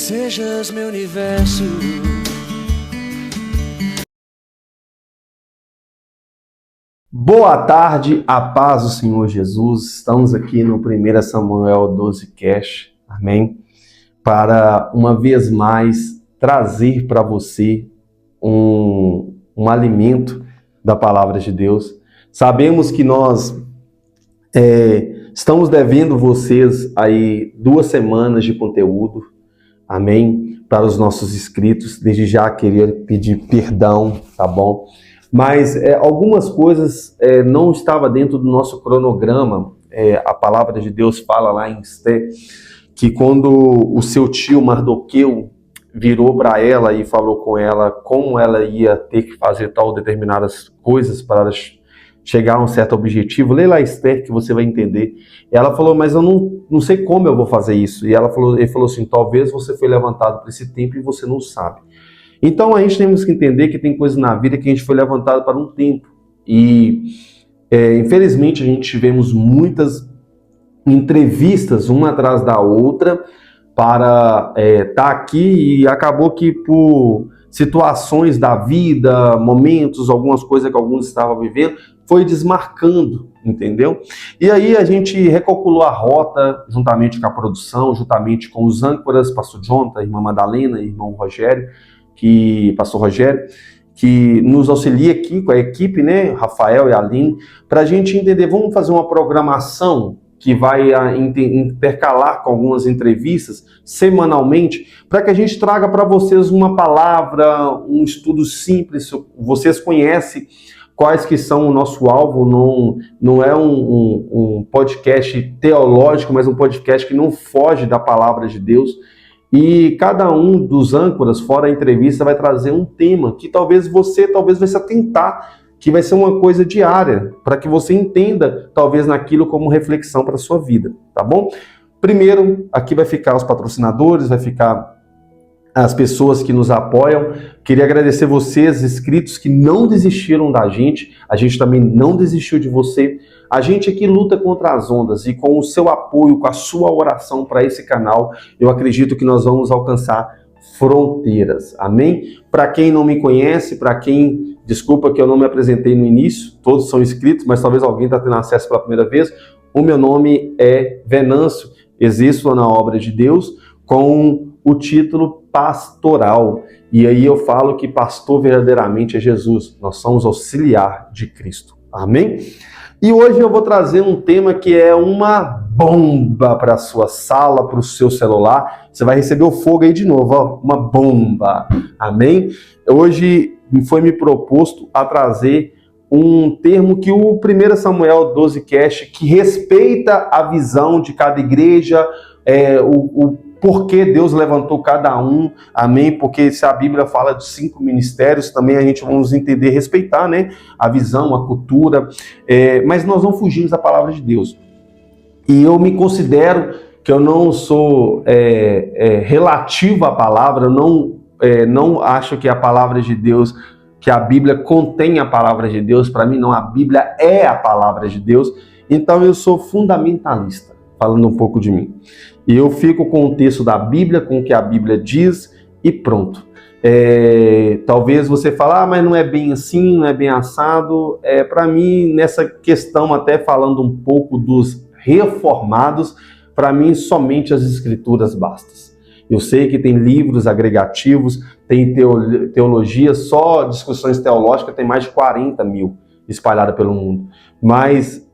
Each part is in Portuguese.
sejas meu universo. Boa tarde, a paz do Senhor Jesus. Estamos aqui no 1 Samuel 12 Cast, amém? Para uma vez mais trazer para você um alimento da palavra de Deus. Sabemos que nós estamos devendo vocês aí 2 semanas de conteúdo, amém? Para os nossos inscritos. Desde já queria pedir perdão, tá bom? Mas algumas coisas não estavam dentro do nosso cronograma. A palavra de Deus fala lá em Esté que quando o seu tio Mardoqueu virou para ela e falou com ela como ela ia ter que fazer tal determinadas coisas para chegar a um certo objetivo, lê lá Esther que você vai entender. Ela falou, mas eu não sei como eu vou fazer isso. E ele falou assim, talvez você foi levantado para esse tempo e você não sabe. Então a gente temos que entender que tem coisas na vida que a gente foi levantado para um tempo. E infelizmente a gente tivemos muitas entrevistas uma atrás da outra para estar aqui, e acabou que por situações da vida, momentos, algumas coisas que alguns estavam vivendo, foi desmarcando, entendeu? E aí a gente recalculou a rota juntamente com a produção, juntamente com os âncoras, pastor Jonathan, irmã Madalena, irmão Rogério, pastor Rogério, que nos auxilia aqui com a equipe, né, Rafael e Aline, para a gente entender, vamos fazer uma programação que vai intercalar com algumas entrevistas semanalmente, para que a gente traga para vocês uma palavra, um estudo simples. Vocês conhecem quais que são o nosso alvo, não é um podcast teológico, mas um podcast que não foge da palavra de Deus. E cada um dos âncoras, fora a entrevista, vai trazer um tema que talvez vai se atentar, que vai ser uma coisa diária, para que você entenda, talvez, naquilo como reflexão para a sua vida, tá bom? Primeiro, aqui vai ficar os patrocinadores, vai ficar as pessoas que nos apoiam. Queria agradecer vocês, inscritos, que não desistiram da gente. A gente também não desistiu de você. A gente aqui luta contra as ondas, e com o seu apoio, com a sua oração para esse canal, eu acredito que nós vamos alcançar fronteiras, amém? Para quem não me conhece, desculpa que eu não me apresentei no início, todos são inscritos, mas talvez alguém está tendo acesso pela primeira vez. O meu nome é Venâncio, existo na obra de Deus com o título pastoral, e aí eu falo que pastor verdadeiramente é Jesus, nós somos auxiliar de Cristo, amém? E hoje eu vou trazer um tema que é uma bomba para a sua sala, para o seu celular. Você vai receber o fogo aí de novo, ó, uma bomba, amém? Hoje foi me proposto a trazer um termo que o 1 Samuel 12 Cast, que respeita a visão de cada igreja, o porquê Deus levantou cada um, amém? Porque se a Bíblia fala de 5 ministérios, também a gente vamos entender, respeitar, né? A visão, a cultura, mas nós não fugimos da palavra de Deus. E eu me considero que eu não sou relativo à palavra, não acho que a palavra de Deus, que a Bíblia contém a palavra de Deus. Para mim não, a Bíblia é a palavra de Deus. Então eu sou fundamentalista, falando um pouco de mim. E eu fico com o texto da Bíblia, com o que a Bíblia diz, e pronto. Talvez você fale, mas não é bem assim, não é bem assado. Para mim, nessa questão, até falando um pouco dos reformados, para mim somente as escrituras bastam. Eu sei que tem livros agregativos, tem teologia, só discussões teológicas, tem mais de 40 mil espalhadas pelo mundo. Mas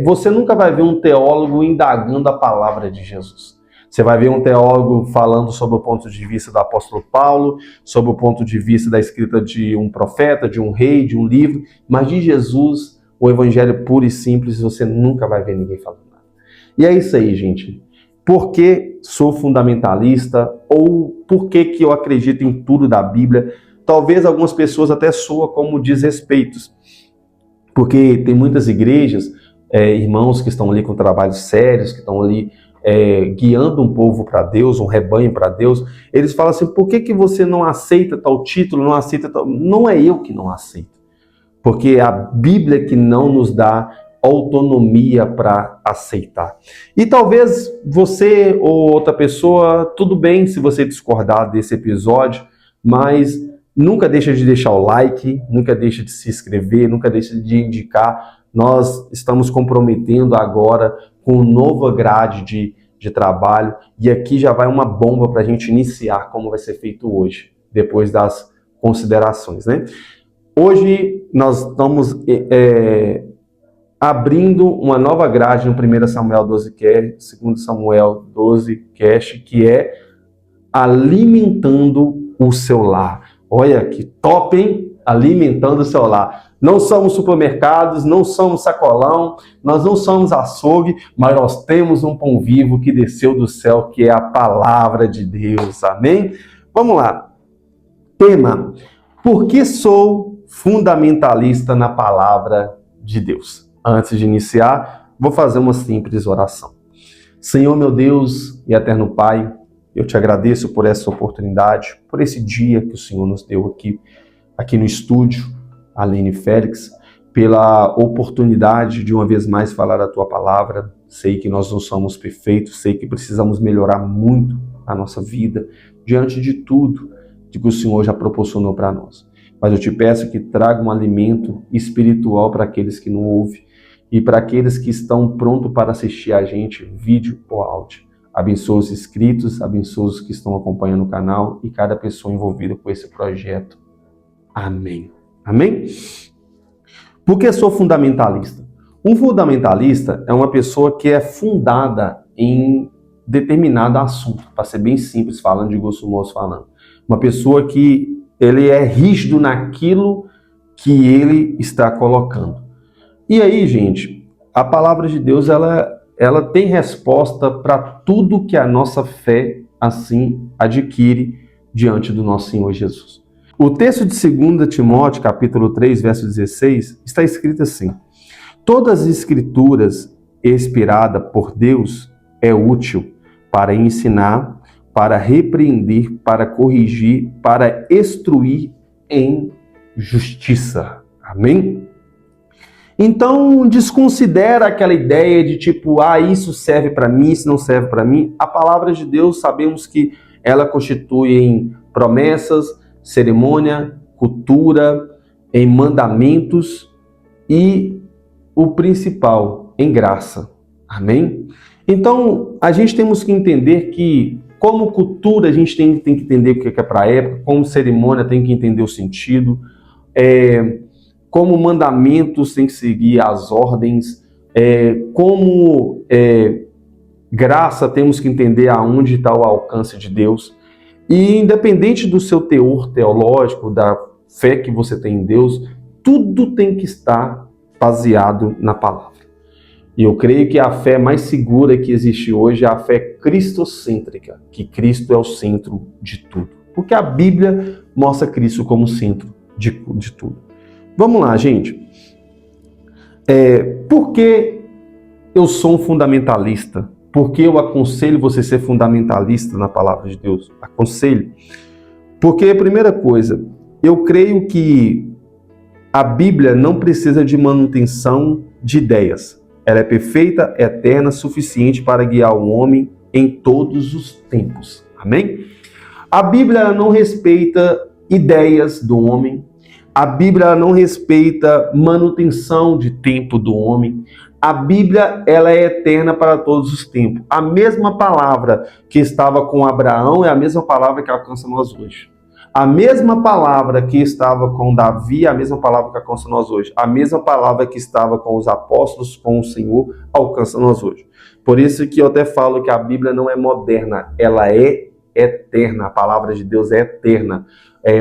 você nunca vai ver um teólogo indagando a palavra de Jesus. Você vai ver um teólogo falando sobre o ponto de vista do apóstolo Paulo, sobre o ponto de vista da escrita de um profeta, de um rei, de um livro, mas de Jesus, o evangelho puro e simples, você nunca vai ver ninguém falando nada. E é isso aí, gente. Por que sou fundamentalista, ou por que eu acredito em tudo da Bíblia? Talvez algumas pessoas até soam como desrespeitos, porque tem muitas igrejas, irmãos que estão ali com trabalhos sérios, que estão ali guiando um povo para Deus, um rebanho para Deus. Eles falam assim, por que você não aceita tal título, não aceita tal... Não é eu que não aceito, porque a Bíblia que não nos dá autonomia para aceitar. E talvez você ou outra pessoa, tudo bem se você discordar desse episódio, mas nunca deixa de deixar o like, nunca deixa de se inscrever, nunca deixa de indicar. Nós estamos comprometendo agora com nova grade de trabalho, e aqui já vai uma bomba para a gente iniciar como vai ser feito hoje, depois das considerações, né? Hoje nós estamos abrindo uma nova grade no 1 Samuel 12 Cast, 2 Samuel 12 Cast, que é alimentando o seu lar. Olha que top, hein? Alimentando o seu lar. Não somos supermercados, não somos sacolão, nós não somos açougue, mas nós temos um pão vivo que desceu do céu, que é a palavra de Deus. Amém? Vamos lá. Tema: por que sou fundamentalista na palavra de Deus? Antes de iniciar, vou fazer uma simples oração. Senhor, meu Deus e eterno Pai, eu te agradeço por essa oportunidade, por esse dia que o Senhor nos deu aqui no estúdio, Aline Félix, pela oportunidade de uma vez mais falar a tua palavra. Sei que nós não somos perfeitos, sei que precisamos melhorar muito a nossa vida diante de tudo que o Senhor já proporcionou para nós. Mas eu te peço que traga um alimento espiritual para aqueles que não ouvem e para aqueles que estão prontos para assistir a gente, vídeo ou áudio. Abençoa os inscritos, abençoa os que estão acompanhando o canal e cada pessoa envolvida com esse projeto. Amém. Amém? Por que sou fundamentalista? Um fundamentalista é uma pessoa que é fundada em determinado assunto, para ser bem simples, falando de grosso modo falando. Uma pessoa que ele é rígido naquilo que ele está colocando. E aí, gente, a palavra de Deus, ela tem resposta para tudo que a nossa fé, assim, adquire diante do nosso Senhor Jesus. O texto de 2 Timóteo, capítulo 3, verso 16, está escrito assim: todas as escrituras inspiradas por Deus é útil para ensinar, para repreender, para corrigir, para instruir em justiça. Amém? Então, desconsidera aquela ideia de tipo, isso serve para mim, isso não serve para mim. A palavra de Deus, sabemos que ela constitui em promessas, cerimônia, cultura, em mandamentos e o principal, em graça. Amém? Então, a gente temos que entender que, como cultura, a gente tem que entender o que é para a época, como cerimônia, tem que entender o sentido, como mandamentos, tem que seguir as ordens, como graça, temos que entender aonde está o alcance de Deus. E independente do seu teor teológico, da fé que você tem em Deus, tudo tem que estar baseado na palavra. E eu creio que a fé mais segura que existe hoje é a fé cristocêntrica, que Cristo é o centro de tudo. Porque a Bíblia mostra Cristo como centro de tudo. Vamos lá, gente. Por que eu sou um fundamentalista? Por que eu aconselho você a ser fundamentalista na palavra de Deus? Aconselho. Porque, primeira coisa, eu creio que a Bíblia não precisa de manutenção de ideias. Ela é perfeita, eterna, suficiente para guiar o homem em todos os tempos. Amém? A Bíblia não respeita ideias do homem. A Bíblia não respeita manutenção de tempo do homem. A Bíblia, ela é eterna para todos os tempos. A mesma palavra que estava com Abraão é a mesma palavra que alcança nós hoje. A mesma palavra que estava com Davi é a mesma palavra que alcança nós hoje. A mesma palavra que estava com os apóstolos, com o Senhor, alcança nós hoje. Por isso que eu até falo que a Bíblia não é moderna, ela é eterna. A palavra de Deus é eterna.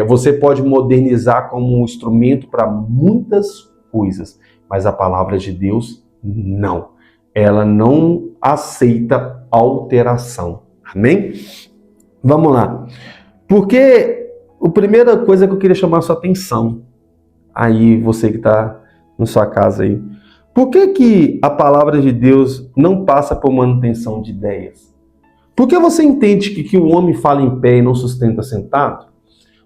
Você pode modernizar como um instrumento para muitas coisas, mas a palavra de Deus não. Ela não aceita alteração. Amém? Vamos lá. Porque a primeira coisa que eu queria chamar a sua atenção, aí você que está na sua casa aí, por que a palavra de Deus não passa por manutenção de ideias? Por que você entende que o homem fala em pé e não sustenta sentado?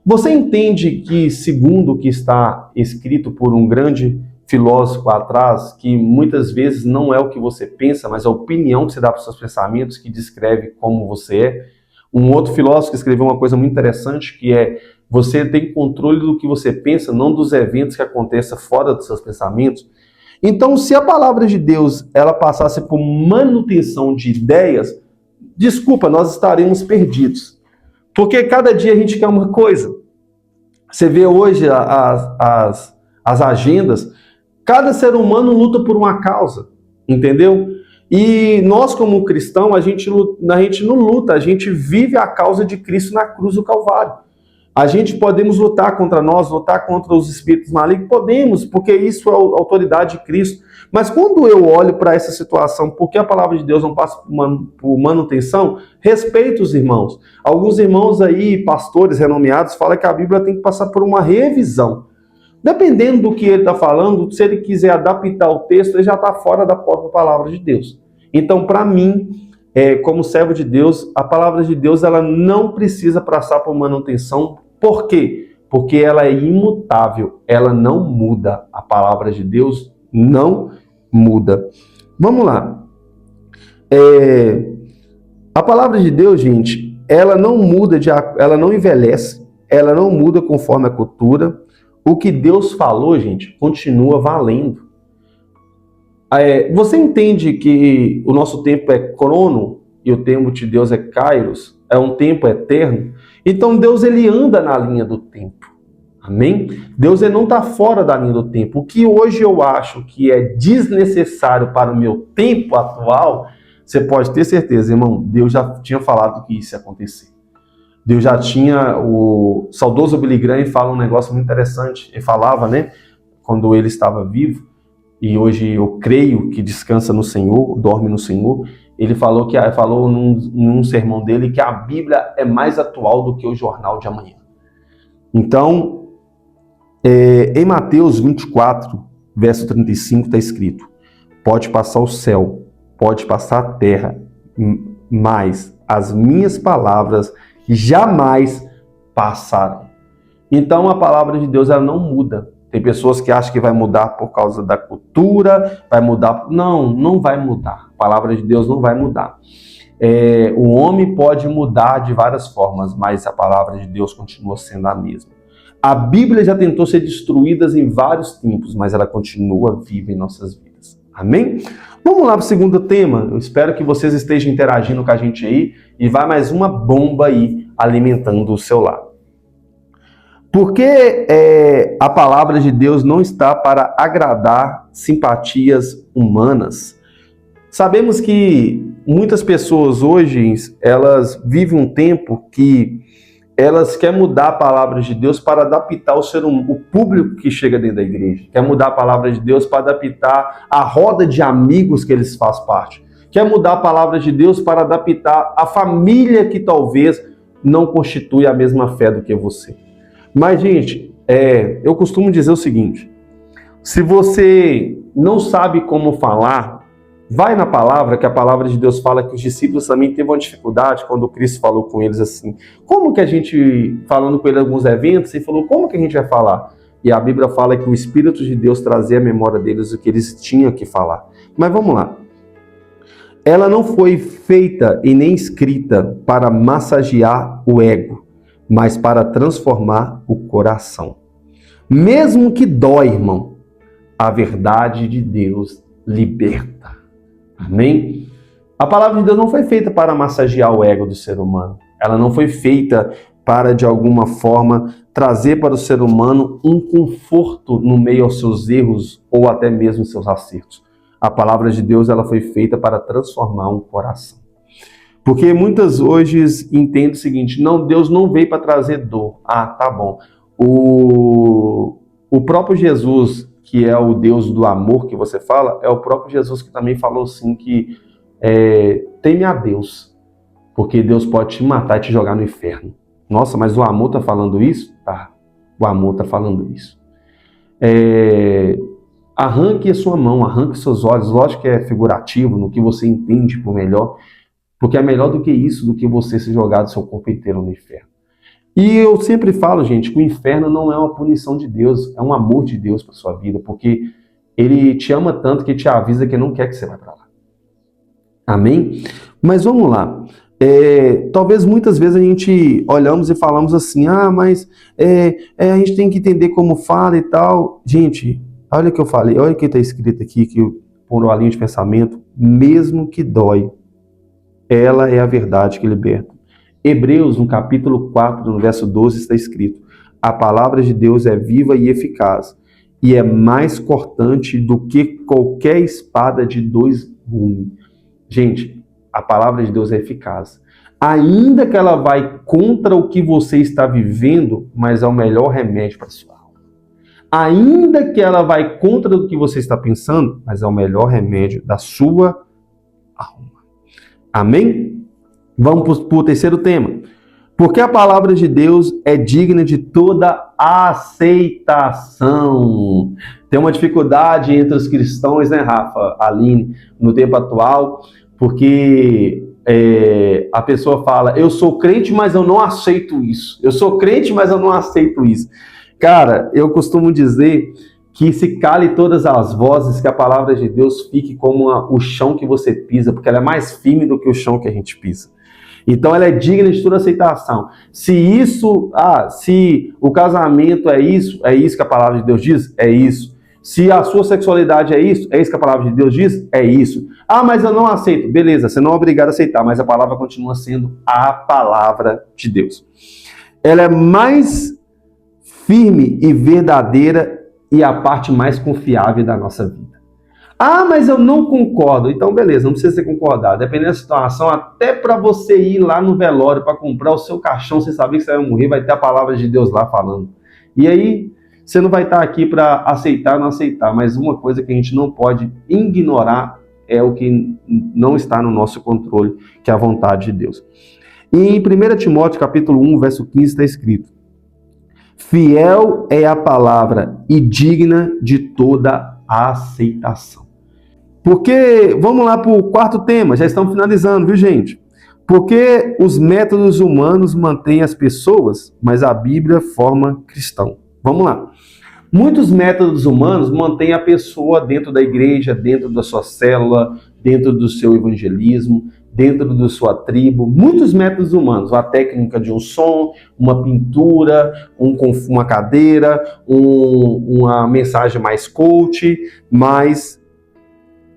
Você entende que, segundo o que está escrito por um grande filósofo atrás que muitas vezes não é o que você pensa, mas a opinião que você dá para os seus pensamentos que descreve como você é. Um outro filósofo que escreveu uma coisa muito interessante, que é: você tem controle do que você pensa, não dos eventos que aconteçam fora dos seus pensamentos. Então, se a palavra de Deus ela passasse por manutenção de ideias, desculpa, nós estaremos perdidos. Porque cada dia a gente quer uma coisa. Você vê hoje as agendas, cada ser humano luta por uma causa, entendeu? E nós, como cristãos, a gente não luta, a gente vive a causa de Cristo na cruz do Calvário. A gente podemos lutar contra nós, lutar contra os espíritos malignos? Podemos, porque isso é a autoridade de Cristo. Mas quando eu olho para essa situação, porque a palavra de Deus não passa por manutenção, respeito os irmãos. Alguns irmãos aí, pastores renomeados, falam que a Bíblia tem que passar por uma revisão. Dependendo do que ele está falando, se ele quiser adaptar o texto, ele já está fora da própria palavra de Deus. Então, para mim, como servo de Deus, a palavra de Deus ela não precisa passar por manutenção. Por quê? Porque ela é imutável, ela não muda. A palavra de Deus não muda. Vamos lá. A palavra de Deus, gente, ela não muda, ela não envelhece, ela não muda conforme a cultura. O que Deus falou, gente, continua valendo. Você entende que o nosso tempo é crono e o tempo de Deus é kairos? É um tempo eterno? Então Deus ele anda na linha do tempo. Amém? Deus ele não está fora da linha do tempo. O que hoje eu acho que é desnecessário para o meu tempo atual, você pode ter certeza, irmão, Deus já tinha falado que isso ia acontecer. Deus já tinha, o saudoso Billy Graham fala um negócio muito interessante. Ele falava, né, quando ele estava vivo, e hoje eu creio que descansa no Senhor, dorme no Senhor. Ele falou num sermão dele que a Bíblia é mais atual do que o jornal de amanhã. Então, em Mateus 24, verso 35, está escrito: pode passar o céu, pode passar a terra, mas as minhas palavras jamais passarão. Então, a palavra de Deus ela não muda. Tem pessoas que acham que vai mudar por causa da cultura, vai mudar. Não, não vai mudar. A palavra de Deus não vai mudar. O homem pode mudar de várias formas, mas a palavra de Deus continua sendo a mesma. A Bíblia já tentou ser destruída em vários tempos, mas ela continua viva em nossas vidas. Amém? Vamos lá para o segundo tema. Eu espero que vocês estejam interagindo com a gente aí e vai mais uma bomba aí alimentando o seu lar. Porque a palavra de Deus não está para agradar simpatias humanas. Sabemos que muitas pessoas hoje, elas vivem um tempo que elas querem mudar a palavra de Deus para adaptar o público que chega dentro da igreja. Quer mudar a palavra de Deus para adaptar a roda de amigos que eles fazem parte. Quer mudar a palavra de Deus para adaptar a família que talvez não constitui a mesma fé do que você. Mas, gente, eu costumo dizer o seguinte: se você não sabe como falar, vai na palavra, que a palavra de Deus fala que os discípulos também teve uma dificuldade quando Cristo falou com eles assim. Como que a gente, falando com ele em alguns eventos, ele falou, como que a gente vai falar? E a Bíblia fala que o Espírito de Deus trazia à memória deles o que eles tinham que falar. Mas vamos lá. Ela não foi feita e nem escrita para massagear o ego, mas para transformar o coração. Mesmo que dói, irmão, a verdade de Deus liberta. Amém? A palavra de Deus não foi feita para massagear o ego do ser humano. Ela não foi feita para, de alguma forma, trazer para o ser humano um conforto no meio aos seus erros ou até mesmo seus acertos. A palavra de Deus ela foi feita para transformar um coração. Porque muitas hoje entendem o seguinte: não, Deus não veio para trazer dor. Ah, tá bom. O próprio Jesus, que é o Deus do amor que você fala, é o próprio Jesus que também falou assim que teme a Deus, porque Deus pode te matar e te jogar no inferno. Nossa, mas o amor está falando isso? Tá, o amor está falando isso. Arranque a sua mão, arranque seus olhos. Lógico que é figurativo, no que você entende por melhor, porque é melhor do que isso, do que você se jogar do seu corpo inteiro no inferno. E eu sempre falo, gente, que o inferno não é uma punição de Deus, é um amor de Deus para sua vida, porque Ele te ama tanto que te avisa que não quer que você vá para lá. Amém? Mas vamos lá. Talvez muitas vezes a gente olhamos e falamos assim, mas a gente tem que entender como fala e tal. Gente, olha o que eu falei, olha o que está escrito aqui, que por uma linha de pensamento, mesmo que dói, ela é a verdade que liberta. Hebreus, no capítulo 4, no verso 12, está escrito: a palavra de Deus é viva e eficaz, e é mais cortante do que qualquer espada de 2 gumes. Gente, a palavra de Deus é eficaz. Ainda que ela vai contra o que você está vivendo, mas é o melhor remédio para a sua alma. Ainda que ela vai contra o que você está pensando, mas é o melhor remédio da sua alma. Amém? Vamos para o terceiro tema. Porque a palavra de Deus é digna de toda aceitação. Tem uma dificuldade entre os cristãos, né, Rafa, Aline, no tempo atual, porque a pessoa fala, eu sou crente, mas eu não aceito isso. Eu sou crente, mas eu não aceito isso. Cara, eu costumo dizer que se cale todas as vozes, que a palavra de Deus fique como o chão que você pisa, porque ela é mais firme do que o chão que a gente pisa. Então ela é digna de toda aceitação. Se o casamento é isso que a palavra de Deus diz, é isso. Se a sua sexualidade é isso que a palavra de Deus diz, é isso. Mas eu não aceito. Beleza, você não é obrigado a aceitar, mas a palavra continua sendo a palavra de Deus. Ela é mais firme e verdadeira e a parte mais confiável da nossa vida. Mas eu não concordo. Então, beleza, não precisa ser concordado. Dependendo da situação, até para você ir lá no velório para comprar o seu caixão, você saber que você vai morrer, vai ter a palavra de Deus lá falando. E aí, você não vai estar aqui para aceitar ou não aceitar, mas uma coisa que a gente não pode ignorar é o que não está no nosso controle, que é a vontade de Deus. E em 1 Timóteo, capítulo 1, verso 15, está escrito: fiel é a palavra e digna de toda aceitação. Porque, vamos lá para o quarto tema, já estamos finalizando, viu, gente? Porque os métodos humanos mantêm as pessoas, mas a Bíblia forma cristão. Vamos lá. Muitos métodos humanos mantêm a pessoa dentro da igreja, dentro da sua célula, dentro do seu evangelismo, dentro da sua tribo. Muitos métodos humanos, a técnica de um som, uma pintura, uma cadeira, uma mensagem mais coach, mas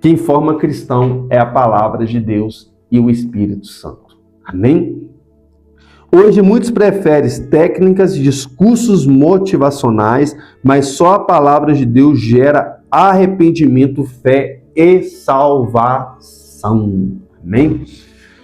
quem forma cristão é a palavra de Deus e o Espírito Santo. Amém? Hoje muitos preferem técnicas e discursos motivacionais, mas só a palavra de Deus gera arrependimento, fé e salvação. Amém?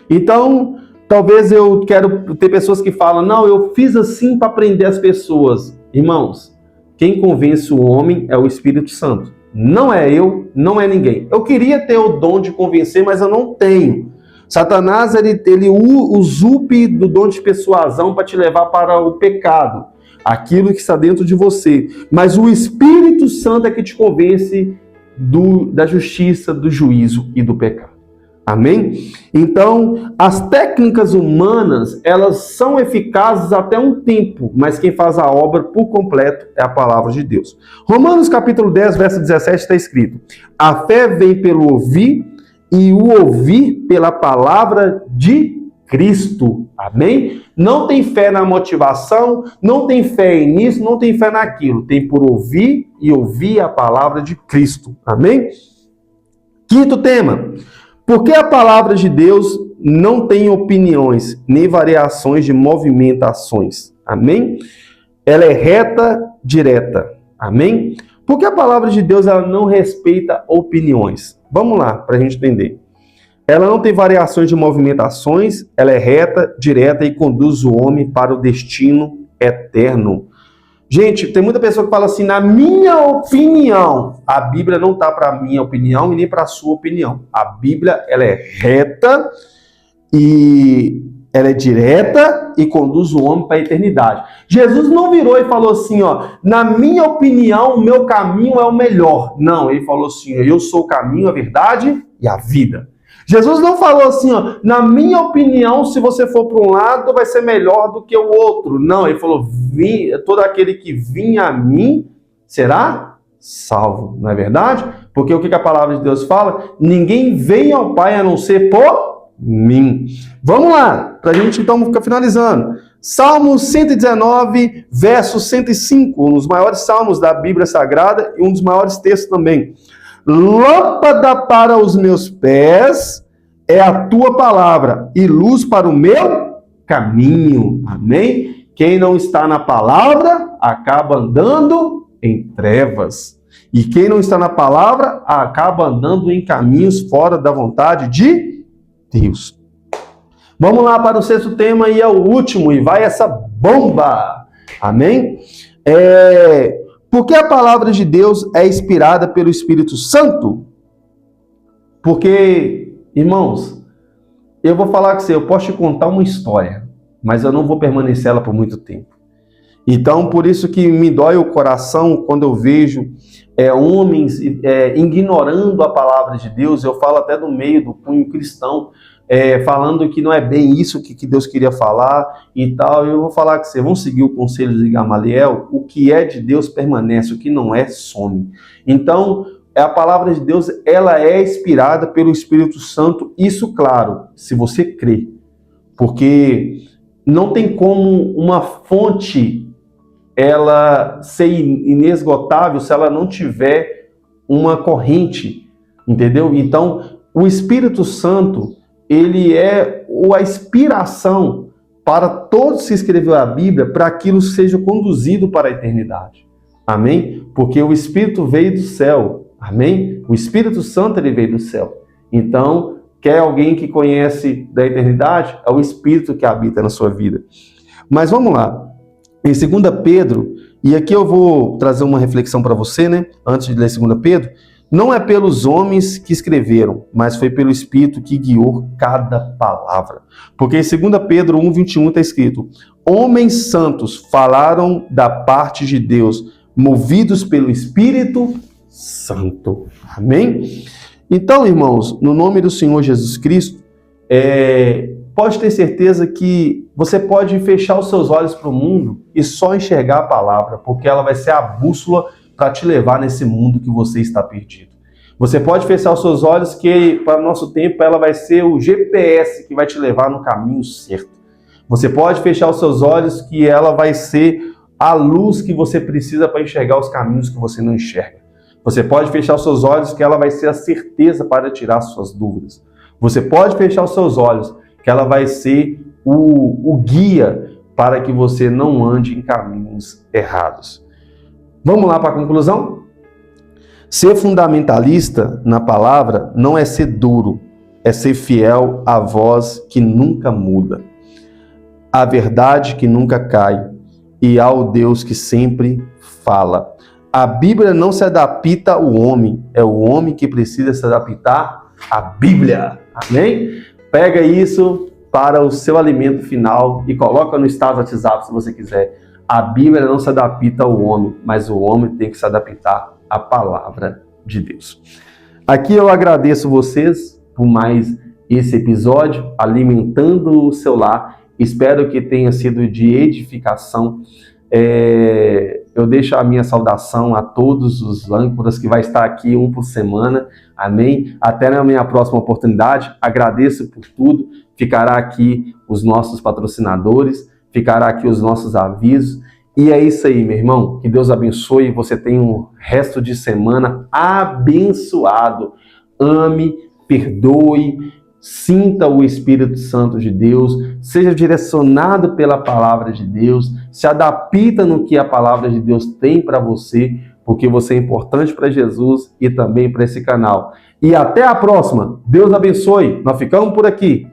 Então, talvez eu quero ter pessoas que falam, não, eu fiz assim para prender as pessoas. Irmãos, quem convence o homem é o Espírito Santo. Não é eu, não é ninguém. Eu queria ter o dom de convencer, mas eu não tenho. Satanás, ele usurpe do dom de persuasão para te levar para o pecado, aquilo que está dentro de você. Mas o Espírito Santo é que te convence da justiça, do juízo e do pecado. Amém? Então, as técnicas humanas, elas são eficazes até um tempo, mas quem faz a obra por completo é a palavra de Deus. Romanos capítulo 10, verso 17 está escrito: a fé vem pelo ouvir e o ouvir pela palavra de Cristo. Amém? Não tem fé na motivação, não tem fé nisso, não tem fé naquilo. Tem por ouvir e ouvir a palavra de Cristo. Amém? Quinto tema. Porque a palavra de Deus não tem opiniões, nem variações de movimentações. Amém? Ela é reta, direta. Amém? Porque a palavra de Deus ela não respeita opiniões. Vamos lá, para a gente entender. Ela não tem variações de movimentações, ela é reta, direta e conduz o homem para o destino eterno. Gente, tem muita pessoa que fala assim, na minha opinião, a Bíblia não está para a minha opinião e nem para a sua opinião. A Bíblia, ela é reta e ela é direta e conduz o homem para a eternidade. Jesus não virou e falou assim, na minha opinião, o meu caminho é o melhor. Não, ele falou assim, eu sou o caminho, a verdade e a vida. Jesus não falou assim, na minha opinião, se você for para um lado, vai ser melhor do que o outro. Não, ele falou, todo aquele que vinha a mim será salvo, não é verdade? Porque o que a palavra de Deus fala? Ninguém vem ao Pai a não ser por mim. Vamos lá, para a gente então ficar finalizando. Salmo 119, verso 105, um dos maiores salmos da Bíblia Sagrada e um dos maiores textos também. Lâmpada para os meus pés é a tua palavra e luz para o meu caminho. Amém? Quem não está na palavra acaba andando em trevas. E quem não está na palavra acaba andando em caminhos fora da vontade de Deus. Vamos lá para o sexto tema e é o último, e vai essa bomba. Amém? Por que a palavra de Deus é inspirada pelo Espírito Santo? Porque, irmãos, eu vou falar com você, eu posso te contar uma história, mas eu não vou permanecer ela por muito tempo. Então, por isso que me dói o coração quando eu vejo homens ignorando a palavra de Deus. Eu falo até do meio do cunho cristão, falando que não é bem isso que Deus queria falar e tal. Eu vou falar com você, vamos seguir o conselho de Gamaliel, o que é de Deus permanece, o que não é, some. Então, a palavra de Deus, ela é inspirada pelo Espírito Santo, isso, claro, se você crê, porque não tem como uma fonte ela ser inesgotável se ela não tiver uma corrente, entendeu? Então, o Espírito Santo, ele é a inspiração para todos que escreveu a Bíblia, para aquilo seja conduzido para a eternidade. Amém? Porque o Espírito veio do céu. Amém? O Espírito Santo, ele veio do céu. Então, quer alguém que conhece da eternidade? É o Espírito que habita na sua vida. Mas vamos lá. Em 2 Pedro, e aqui eu vou trazer uma reflexão para você, né? Antes de ler 2 Pedro, não é pelos homens que escreveram, mas foi pelo Espírito que guiou cada palavra. Porque em 2 Pedro 1:21 está escrito: homens santos falaram da parte de Deus, movidos pelo Espírito Santo. Amém? Então, irmãos, no nome do Senhor Jesus Cristo, pode ter certeza que você pode fechar os seus olhos para o mundo e só enxergar a palavra, porque ela vai ser a bússola para te levar nesse mundo que você está perdido. Você pode fechar os seus olhos que, para o nosso tempo, ela vai ser o GPS que vai te levar no caminho certo. Você pode fechar os seus olhos que ela vai ser a luz que você precisa para enxergar os caminhos que você não enxerga. Você pode fechar os seus olhos que ela vai ser a certeza para tirar suas dúvidas. Você pode fechar os seus olhos que ela vai ser o guia para que você não ande em caminhos errados. Vamos lá para a conclusão? Ser fundamentalista na palavra não é ser duro, é ser fiel à voz que nunca muda, à verdade que nunca cai e ao Deus que sempre fala. A Bíblia não se adapta ao homem, é o homem que precisa se adaptar à Bíblia. Amém? Pega isso para o seu alimento final e coloca no status WhatsApp se você quiser. A Bíblia não se adapta ao homem, mas o homem tem que se adaptar à palavra de Deus. Aqui eu agradeço vocês por mais esse episódio, alimentando o seu lar. Espero que tenha sido de edificação. Eu deixo a minha saudação a todos os âncoras que vai estar aqui um por semana. Amém? Até na minha próxima oportunidade. Agradeço por tudo. Ficará aqui os nossos patrocinadores, ficará aqui os nossos avisos. E é isso aí, meu irmão. Que Deus abençoe. Você tenha um resto de semana abençoado. Ame, perdoe, sinta o Espírito Santo de Deus, seja direcionado pela palavra de Deus, se adapta no que a palavra de Deus tem para você, porque você é importante para Jesus e também para esse canal. E até a próxima. Deus abençoe. Nós ficamos por aqui.